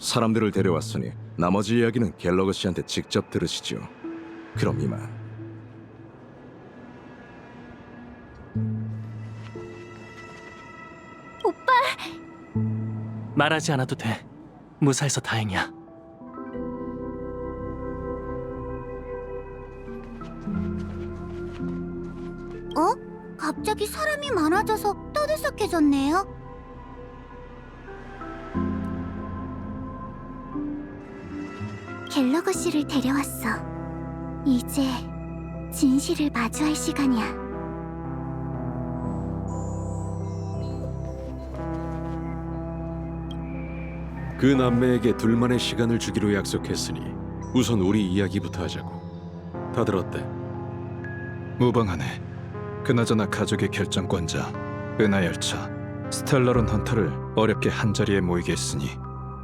사람들을 데려왔으니 나머지 이야기는 갤러거 씨한테 직접 들으시죠. 그럼 이만. 오빠, 말하지 않아도 돼. 무사해서 다행이야. 갑자기 사람이 많아져서 떠들썩해졌네요. 갤러거 씨를 데려왔어. 이제 진실을 마주할 시간이야. 그 남매에게 둘만의 시간을 주기로 약속했으니 우선 우리 이야기부터 하자고. 다들 어때? 무방하네. 그나저나 가족의 결정권자 은하열차 스텔라론 헌터를 어렵게 한자리에 모이게 했으니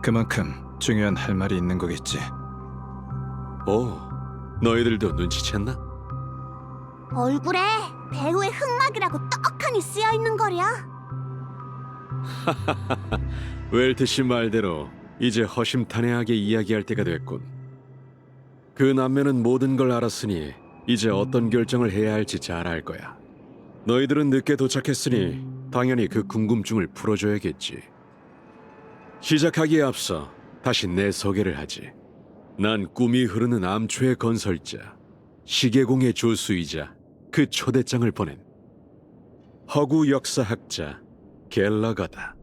그만큼 중요한 할 말이 있는 거겠지. 너희들도 눈치챘나? 얼굴에 배우의 흑막이라고 떡하니 쓰여있는 거랴. 웰트 씨 말대로 이제 허심탄회하게 이야기할 때가 됐군. 그 남매는 모든 걸 알았으니 이제 어떤 결정을 해야 할지 잘 알 거야. 너희들은 늦게 도착했으니 당연히 그 궁금증을 풀어줘야겠지. 시작하기에 앞서 다시 내 소개를 하지. 난 꿈이 흐르는 암초의 건설자, 시계공의 조수이자 그 초대장을 보낸 허구 역사학자 갤러거다.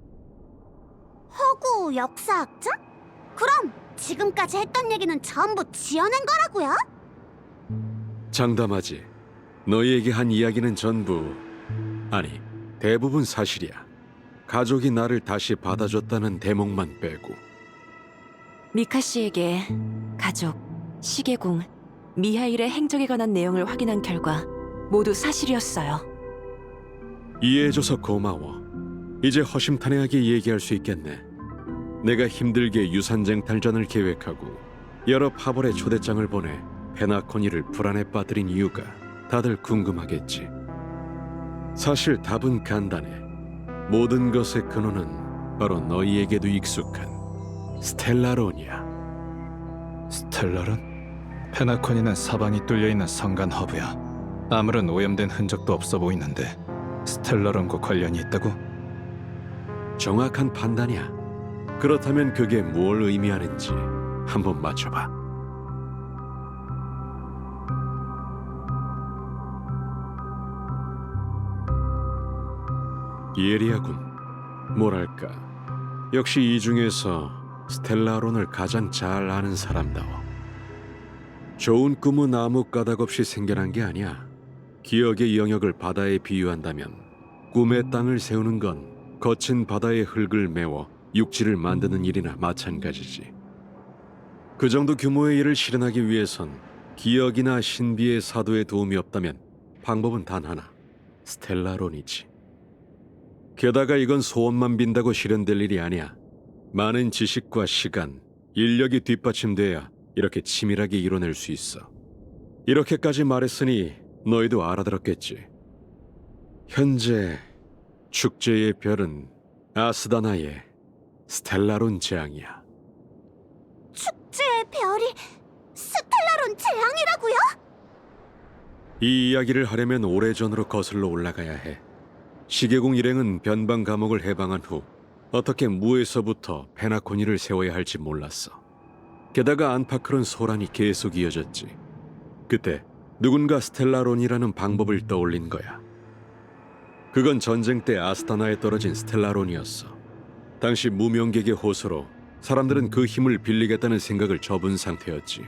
허구 역사학자? 그럼 지금까지 했던 얘기는 전부 지어낸 거라고요? 장담하지. 너희에게 한 이야기는 전부, 아니 대부분 사실이야. 가족이 나를 다시 받아줬다는 대목만 빼고. 미카 씨에게 가족, 시계공, 미하일의 행적에 관한 내용을 확인한 결과 모두 사실이었어요. 이해해줘서 고마워. 이제 허심탄회하게 얘기할 수 있겠네. 내가 힘들게 유산쟁탈전을 계획하고 여러 파벌의 초대장을 보내 페나코니를 불안에 빠뜨린 이유가 다들 궁금하겠지. 사실 답은 간단해. 모든 것의 근원은 바로 너희에게도 익숙한 스텔라론이야. 스텔라론? 페나코니는 사방이 뚫려있는 성간 허브야. 아무런 오염된 흔적도 없어 보이는데 스텔라론과 관련이 있다고? 정확한 판단이야. 그렇다면 그게 뭘 의미하는지 한번 맞춰봐. 예리하군. 뭐랄까, 역시 이 중에서 스텔라론을 가장 잘 아는 사람다워. 좋은 꿈은 아무 까닭 없이 생겨난 게 아니야. 기억의 영역을 바다에 비유한다면 꿈의 땅을 세우는 건 거친 바다의 흙을 메워 육지를 만드는 일이나 마찬가지지. 그 정도 규모의 일을 실현하기 위해선 기억이나 신비의 사도의 도움이 없다면 방법은 단 하나, 스텔라론이지. 게다가 이건 소원만 빈다고 실현될 일이 아니야. 많은 지식과 시간, 인력이 뒷받침돼야 이렇게 치밀하게 이뤄낼 수 있어. 이렇게까지 말했으니 너희도 알아들었겠지. 현재 축제의 별은 아스다나의 스텔라론 재앙이야. 축제의 별이 스텔라론 재앙이라고요? 이 이야기를 하려면 오래전으로 거슬러 올라가야 해. 시계공 일행은 변방 감옥을 해방한 후 어떻게 무에서부터 페나코니를 세워야 할지 몰랐어. 게다가 안파크론 소란이 계속 이어졌지. 그때 누군가 스텔라론이라는 방법을 떠올린 거야. 그건 전쟁 때 아스타나에 떨어진 스텔라론이었어. 당시 무명객의 호소로 사람들은 그 힘을 빌리겠다는 생각을 접은 상태였지.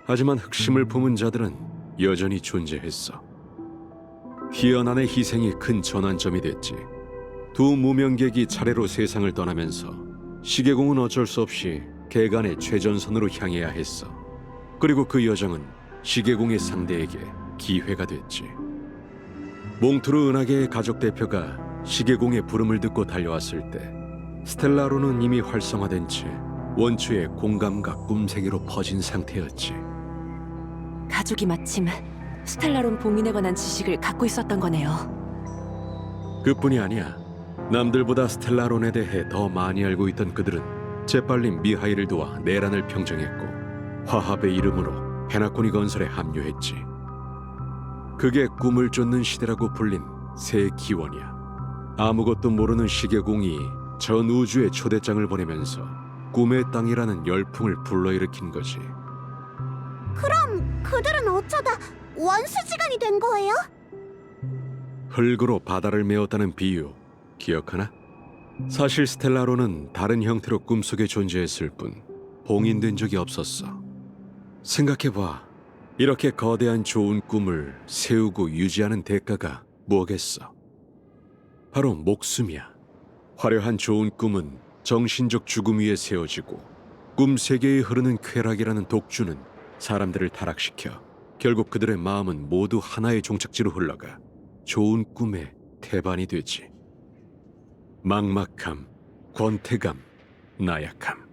하지만 흑심을 품은 자들은 여전히 존재했어. 희연한의 희생이 큰 전환점이 됐지. 두 무명객이 차례로 세상을 떠나면서 시계공은 어쩔 수 없이 개간의 최전선으로 향해야 했어. 그리고 그 여정은 시계공의 상대에게 기회가 됐지. 몽투르 은하계의 가족 대표가 시계공의 부름을 듣고 달려왔을 때 스텔라론은 이미 활성화된 채 원추의 공감과 꿈세계로 퍼진 상태였지. 가족이 마침 스텔라론 봉인에 관한 지식을 갖고 있었던 거네요. 그뿐이 아니야. 남들보다 스텔라론에 대해 더 많이 알고 있던 그들은 재빨리 미하일을 도와 내란을 평정했고 화합의 이름으로 페나코니 건설에 합류했지. 그게 꿈을 쫓는 시대라고 불린 새 기원이야. 아무것도 모르는 시계공이 전 우주에 초대장을 보내면서 꿈의 땅이라는 열풍을 불러일으킨 거지. 그럼 그들은 어쩌다 원수지간이 된 거예요? 흙으로 바다를 메웠다는 비유 기억하나? 사실 스텔라로는 다른 형태로 꿈속에 존재했을 뿐 봉인된 적이 없었어. 생각해봐. 이렇게 거대한 좋은 꿈을 세우고 유지하는 대가가 뭐겠어? 바로 목숨이야. 화려한 좋은 꿈은 정신적 죽음 위에 세워지고 꿈 세계에 흐르는 쾌락이라는 독주는 사람들을 타락시켜 결국 그들의 마음은 모두 하나의 종착지로 흘러가 좋은 꿈의 태반이 되지. 막막함, 권태감, 나약함.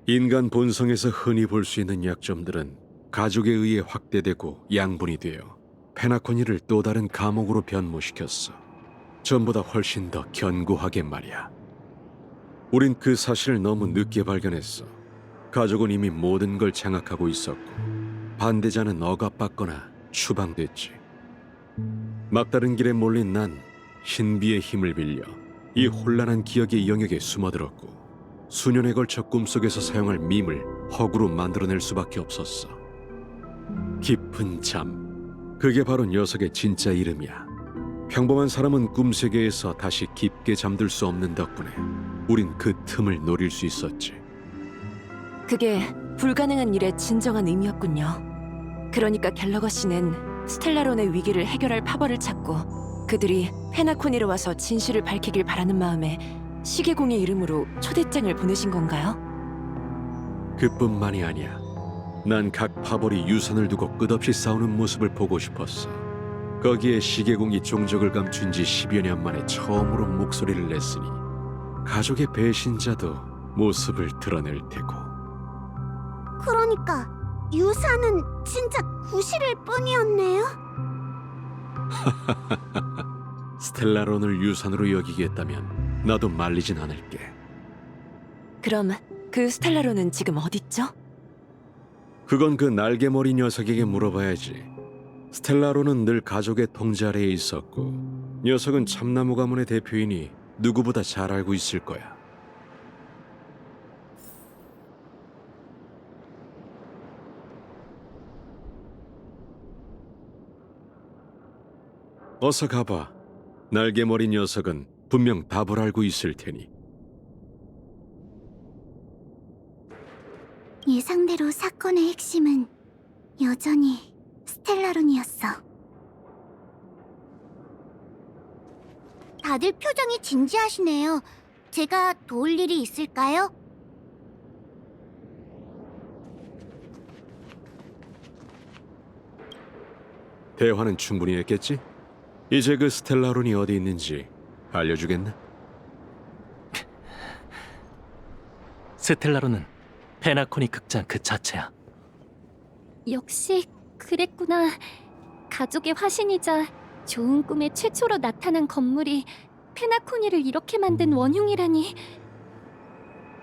인간 본성에서 흔히 볼 수 있는 약점들은 가족에 의해 확대되고 양분이 되어 페나코니를 또 다른 감옥으로 변모시켰어. 전보다 훨씬 더 견고하게 말이야. 우린 그 사실을 너무 늦게 발견했어. 가족은 이미 모든 걸 장악하고 있었고 반대자는 억압받거나 추방됐지. 막다른 길에 몰린 난 신비의 힘을 빌려 이 혼란한 기억의 영역에 숨어들었고 수년에 걸쳐 꿈속에서 사용할 밈을 허구로 만들어낼 수밖에 없었어. 깊은 잠, 그게 바로 녀석의 진짜 이름이야. 평범한 사람은 꿈세계에서 다시 깊게 잠들 수 없는 덕분에 우린 그 틈을 노릴 수 있었지. 그게 불가능한 일의 진정한 의미였군요. 그러니까 갤러거 씨는 스텔라론의 위기를 해결할 파벌을 찾고 그들이 페나코니로 와서 진실을 밝히길 바라는 마음에 시계공의 이름으로 초대장을 보내신 건가요? 그뿐만이 아니야. 난 각 파벌이 유산을 두고 끝없이 싸우는 모습을 보고 싶었어. 거기에 시계공이 종적을 감춘 지 10여 년 만에 처음으로 목소리를 냈으니 가족의 배신자도 모습을 드러낼 테고. 그러니까 유사는 진짜 구실일 뿐이었네요. 스텔라론을 유산으로 여기겠다면 나도 말리진 않을게. 그럼 그 스텔라론은 지금 어딨죠? 그건 그 날개머리 녀석에게 물어봐야지. 스텔라론은 늘 가족의 통제 아래에 있었고 녀석은 참나무 가문의 대표이니 누구보다 잘 알고 있을 거야. 어서 가봐. 날개머리 녀석은 분명 답을 알고 있을 테니. 예상대로 사건의 핵심은 여전히 스텔라론이었어. 다들 표정이 진지하시네요. 제가 도울 일이 있을까요? 대화는 충분히 했겠지? 이제 그 스텔라론이 어디 있는지 알려주겠나? 스텔라론은 페나코니 극장 그 자체야. 역시 그랬구나. 가족의 화신이자 좋은 꿈에 최초로 나타난 건물이 페나코니를 이렇게 만든 원흉이라니.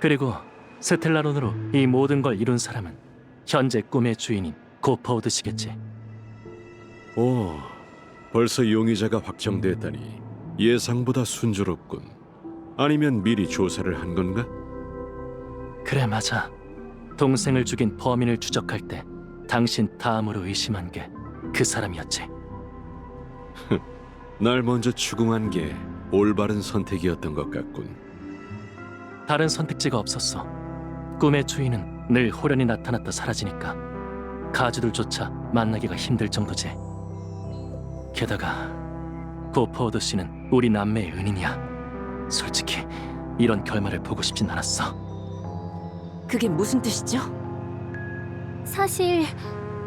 그리고 스텔라론으로 이 모든 걸 이룬 사람은 현재 꿈의 주인인 고퍼우드시겠지. 오, 벌써 용의자가 확정됐다니 예상보다 순조롭군. 아니면 미리 조사를 한 건가? 그래, 맞아. 동생을 죽인 범인을 추적할 때 당신 다음으로 의심한 게 그 사람이었지. 날 먼저 추궁한 게 올바른 선택이었던 것 같군. 다른 선택지가 없었어. 꿈의 주인은 늘 호련히 나타났다 사라지니까 가주들조차 만나기가 힘들 정도지. 게다가 고퍼우드 씨는 우리 남매의 은인이야. 솔직히 이런 결말을 보고 싶진 않았어. 그게 무슨 뜻이죠? 사실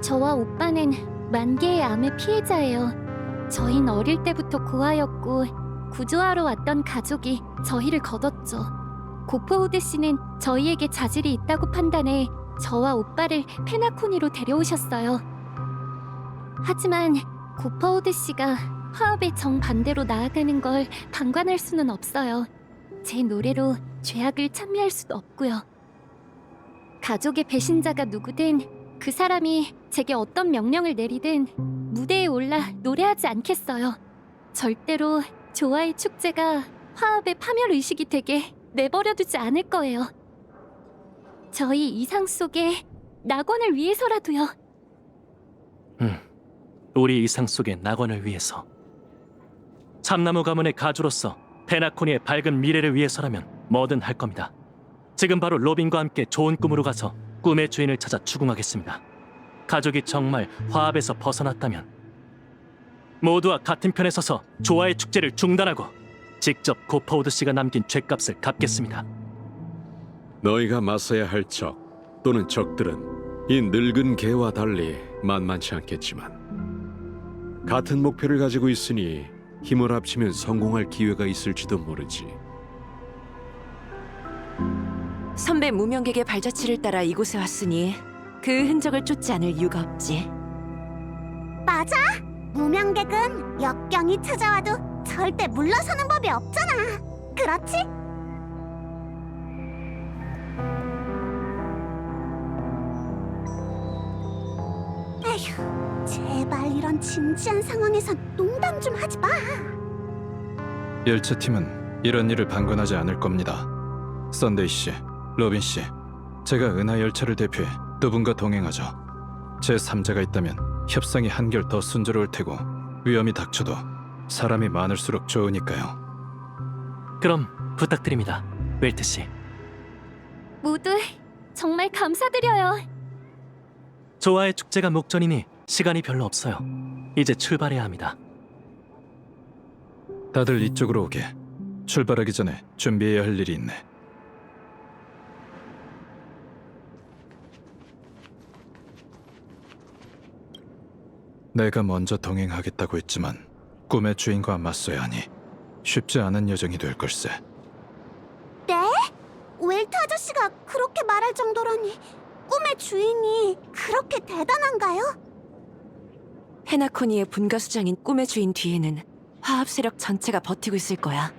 저와 오빠는 만개의 암의 피해자예요. 저흰 어릴 때부터 고아였고 구조하러 왔던 가족이 저희를 거뒀죠. 고퍼우드 씨는 저희에게 자질이 있다고 판단해 저와 오빠를 페나코니로 데려오셨어요. 하지만 고퍼우드 씨가 화합의 정반대로 나아가는 걸 방관할 수는 없어요. 제 노래로 죄악을 찬미할 수도 없고요. 가족의 배신자가 누구든 그 사람이 제게 어떤 명령을 내리든 무대에 올라 노래하지 않겠어요. 절대로 조화의 축제가 화합의 파멸 의식이 되게 내버려두지 않을 거예요. 저희 이상 속의 낙원을 위해서라도요. 우리 이상 속의 낙원을 위해서. 참나무 가문의 가주로서 페나코니의 밝은 미래를 위해서라면 뭐든 할 겁니다. 지금 바로 로빈과 함께 좋은 꿈으로 가서 꿈의 주인을 찾아 추궁하겠습니다. 가족이 정말 화합에서 벗어났다면 모두와 같은 편에 서서 조화의 축제를 중단하고 직접 고파우드 씨가 남긴 죗값을 갚겠습니다. 너희가 맞서야 할 적 또는 적들은 이 늙은 개와 달리 만만치 않겠지만 같은 목표를 가지고 있으니 힘을 합치면 성공할 기회가 있을지도 모르지. 선배 무명객의 발자취를 따라 이곳에 왔으니 그 흔적을 쫓지 않을 이유가 없지. 맞아. 무명객은 역경이 찾아와도 절대 물러서는 법이 없잖아. 그렇지? 에휴, 제발 이런 진지한 상황에선 농담 좀 하지 마. 열차팀은 이런 일을 방관하지 않을 겁니다. 썬데이 씨, 로빈 씨, 제가 은하 열차를 대표해 두 분과 동행하죠. 제 3자가 있다면 협상이 한결 더 순조로울 테고 위험이 닥쳐도 사람이 많을수록 좋으니까요. 그럼 부탁드립니다, 웰트 씨. 모두 정말 감사드려요. 조화의 축제가 목전이니 시간이 별로 없어요. 이제 출발해야 합니다. 다들 이쪽으로 오게. 출발하기 전에 준비해야 할 일이 있네. 내가 먼저 동행하겠다고 했지만 꿈의 주인과 맞서야 하니 쉽지 않은 여정이 될 걸세. 네? 웰트 아저씨가 그렇게 말할 정도라니 꿈의 주인이 그렇게 대단한가요? 페나코니의 분가수장인 꿈의 주인 뒤에는 화합 세력 전체가 버티고 있을 거야.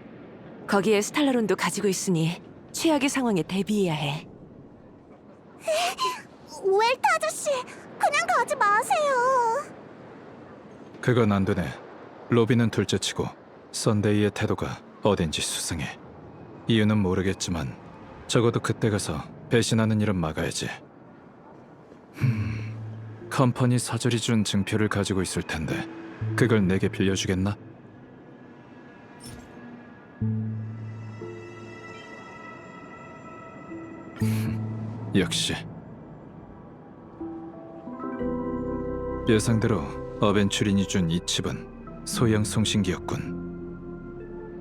거기에 스탈라론도 가지고 있으니 최악의 상황에 대비해야 해. 웰트 아저씨, 그냥 가지 마세요. 그건 안 되네. 로비는 둘째치고 썬데이의 태도가 어딘지 수상해. 이유는 모르겠지만 적어도 그때 가서 배신하는 일은 막아야지. 컴퍼니 사절이 준 증표를 가지고 있을 텐데 그걸 내게 빌려주겠나? 역시 예상대로 어벤츄린이 준 이 칩은 소형 송신기였군.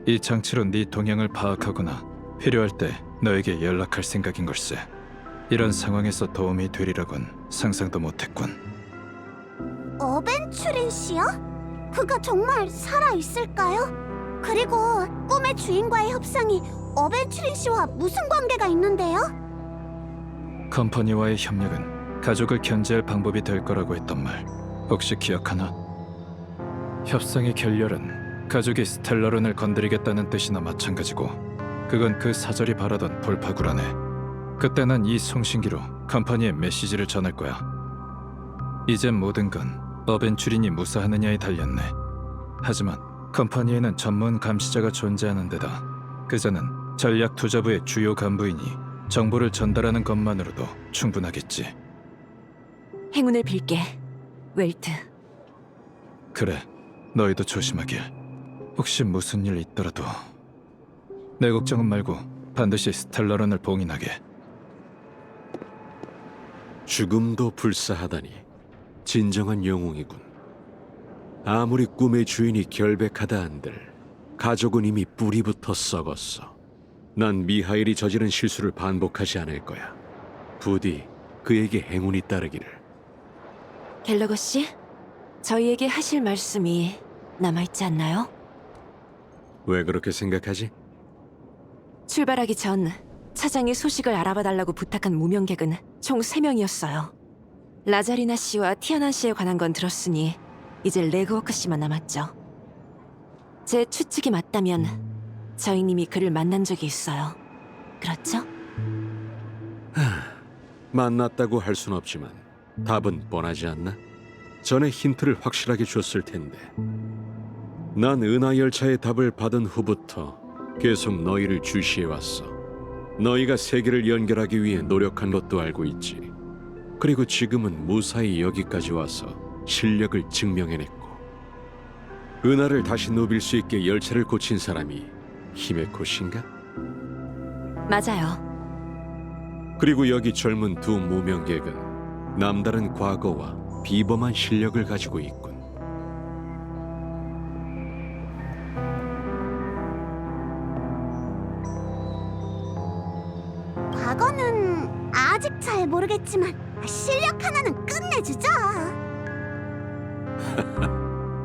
이 장치로 네 동향을 파악하거나 필요할 때 너에게 연락할 생각인 걸세. 이런 상황에서 도움이 되리라곤 상상도 못했군. 어벤츄린 씨요? 그가 정말 살아있을까요? 그리고 꿈의 주인과의 협상이 어벤츄린 씨와 무슨 관계가 있는데요? 컴퍼니와의 협력은 가족을 견제할 방법이 될 거라고 했던 말 혹시 기억하나? 협상의 결렬은 가족이 스텔라론을 건드리겠다는 뜻이나 마찬가지고 그건 그 사절이 바라던 돌파구라네. 그때 난 이 송신기로 컴퍼니에 메시지를 전할 거야. 이젠 모든 건 어벤츄린이 무사하느냐에 달렸네. 하지만 컴퍼니에는 전문 감시자가 존재하는 데다 그자는 전략 투자부의 주요 간부이니 정보를 전달하는 것만으로도 충분하겠지. 행운을 빌게, 웰트. 그래, 너희도 조심하길. 혹시 무슨 일 있더라도 내 걱정은 말고 반드시 스텔라론을 봉인하게. 죽음도 불사하다니 진정한 영웅이군. 아무리 꿈의 주인이 결백하다 한들 가족은 이미 뿌리부터 썩었어. 난 미하일이 저지른 실수를 반복하지 않을 거야. 부디 그에게 행운이 따르기를. 갤러거 씨, 저희에게 하실 말씀이 남아있지 않나요? 왜 그렇게 생각하지? 출발하기 전 차장이 소식을 알아봐달라고 부탁한 무명객은 총 3명이었어요. 라자리나 씨와 티아난 씨에 관한 건 들었으니 이제 레그워크 씨만 남았죠. 제 추측이 맞다면 저희님이 그를 만난 적이 있어요. 그렇죠? 만났다고 할 순 없지만 답은 뻔하지 않나? 전에 힌트를 확실하게 줬을 텐데. 난 은하 열차의 답을 받은 후부터 계속 너희를 주시해왔어. 너희가 세계를 연결하기 위해 노력한 것도 알고 있지. 그리고 지금은 무사히 여기까지 와서 실력을 증명해냈고, 은하를 다시 누빌 수 있게 열차를 고친 사람이 히메코신가? 맞아요. 그리고 여기 젊은 두 무명객은 남다른 과거와 비범한 실력을 가지고 있군. 과거는 아직 잘 모르겠지만 실력 하나는 끝내주죠.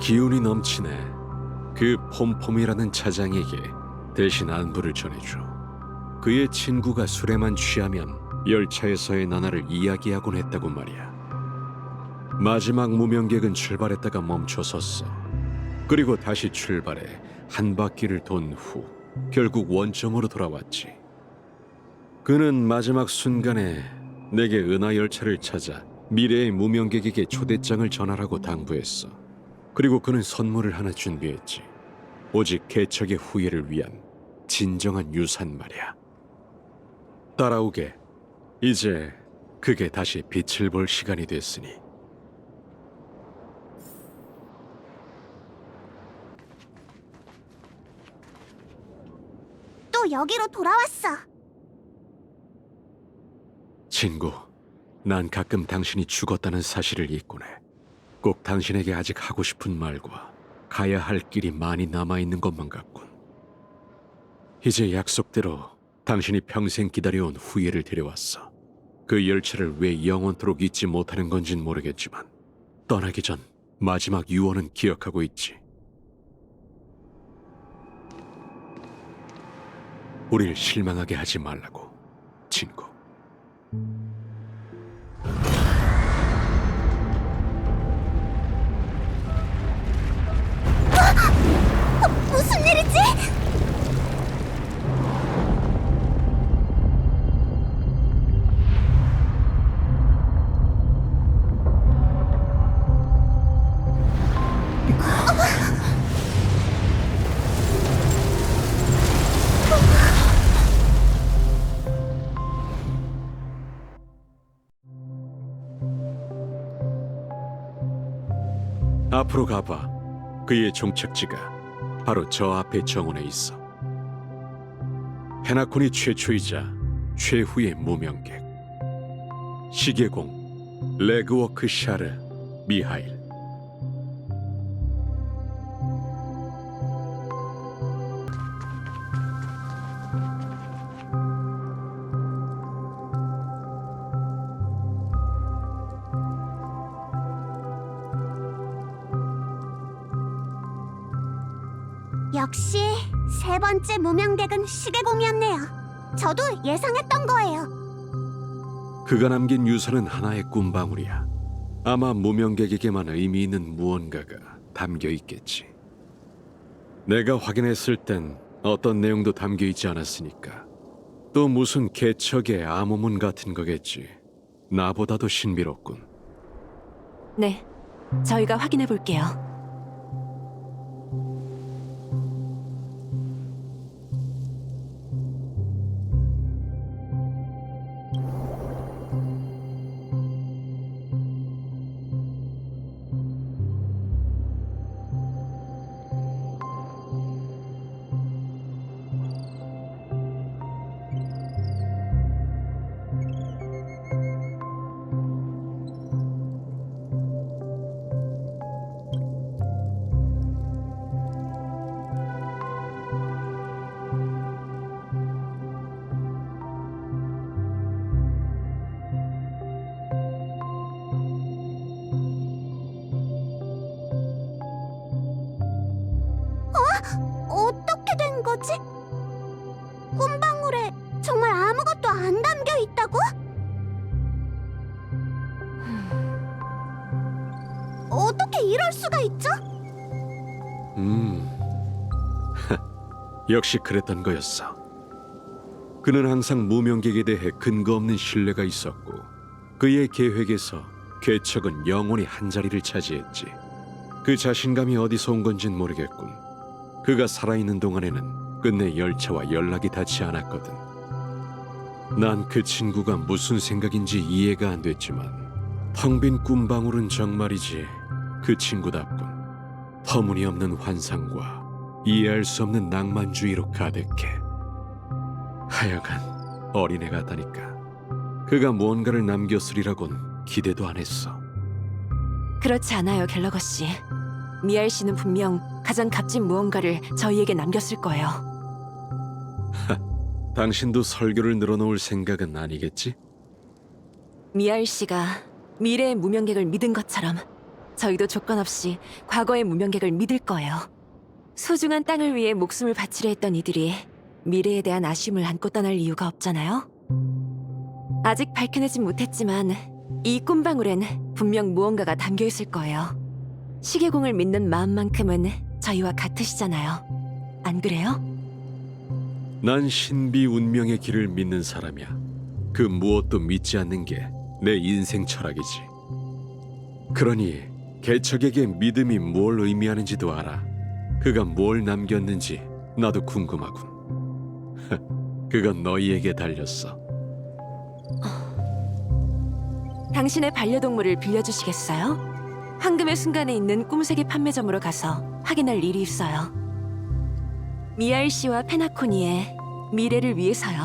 기운이 넘치네. 그 폼폼이라는 차장에게 대신 안부를 전해줘. 그의 친구가 술에만 취하면 열차에서의 나날을 이야기하곤 했다고 말이야. 마지막 무명객은 출발했다가 멈춰섰어. 그리고 다시 출발해 한 바퀴를 돈 후 결국 원점으로 돌아왔지. 그는 마지막 순간에 내게 은하 열차를 찾아 미래의 무명객에게 초대장을 전하라고 당부했어. 그리고 그는 선물을 하나 준비했지. 오직 개척의 후예를 위한 진정한 유산 말이야. 따라오게. 이제 그게 다시 빛을 볼 시간이 됐으니. 또 여기로 돌아왔어. 친구, 난 가끔 당신이 죽었다는 사실을 잊곤 해. 꼭 당신에게 아직 하고 싶은 말과 가야 할 길이 많이 남아있는 것만 같군. 이제 약속대로 당신이 평생 기다려온 후예를 데려왔어. 그 열차를 왜 영원토록 잊지 못하는 건진 모르겠지만 떠나기 전 마지막 유언은 기억하고 있지. 우릴 실망하게 하지 말라고, 친구. 무슨 일이지? 앞으로 가봐. 그의 종착지가 바로 저 앞의 정원에 있어. 페나콘이 최초이자 최후의 무명객, 시계공 레그워크 샤르 미하일. 역시 세 번째 무명객은 시계공이었네요. 저도 예상했던 거예요. 그가 남긴 유산은 하나의 꿈방울이야. 아마 무명객에게만 의미 있는 무언가가 담겨 있겠지. 내가 확인했을 땐 어떤 내용도 담겨 있지 않았으니까. 또 무슨 개척의 암호문 같은 거겠지. 나보다도 신비롭군. 네, 저희가 확인해 볼게요. 어떻게 된 거지? 꿈방울에 정말 아무것도 안 담겨 있다고? 어떻게 이럴 수가 있죠? 역시 그랬던 거였어. 그는 항상 무명객에 대해 근거 없는 신뢰가 있었고 그의 계획에서 개척은 영원히 한 자리를 차지했지. 그 자신감이 어디서 온 건진 모르겠군. 그가 살아있는 동안에는 끝내 열차와 연락이 닿지 않았거든. 난 그 친구가 무슨 생각인지 이해가 안 됐지만 텅 빈 꿈방울은 정말이지 그 친구답군. 터무니없는 환상과 이해할 수 없는 낭만주의로 가득해. 하여간 어린애 같다니까. 그가 무언가를 남겼으리라곤 기대도 안 했어. 그렇지 않아요, 갤러거 씨. 미알 씨는 분명 가장 값진 무언가를 저희에게 남겼을 거예요. 당신도 설교를 늘어놓을 생각은 아니겠지? 미알 씨가 미래의 무명객을 믿은 것처럼 저희도 조건 없이 과거의 무명객을 믿을 거예요. 소중한 땅을 위해 목숨을 바치려 했던 이들이 미래에 대한 아쉬움을 안고 떠날 이유가 없잖아요. 아직 밝혀내진 못했지만 이 꿈방울엔 분명 무언가가 담겨 있을 거예요. 시계공을 믿는 마음만큼은 저희와 같으시잖아요. 안 그래요? 난 신비 운명의 길을 믿는 사람이야. 그 무엇도 믿지 않는 게 내 인생 철학이지. 그러니 개척에게 믿음이 뭘 의미하는지도 알아. 그가 뭘 남겼는지 나도 궁금하군. 그건 너희에게 달렸어. 당신의 반려동물을 빌려주시겠어요? 황금의 순간에 있는 꿈세계 판매점으로 가서 확인할 일이 있어요. 미알 씨와 페나코니의 미래를 위해서요.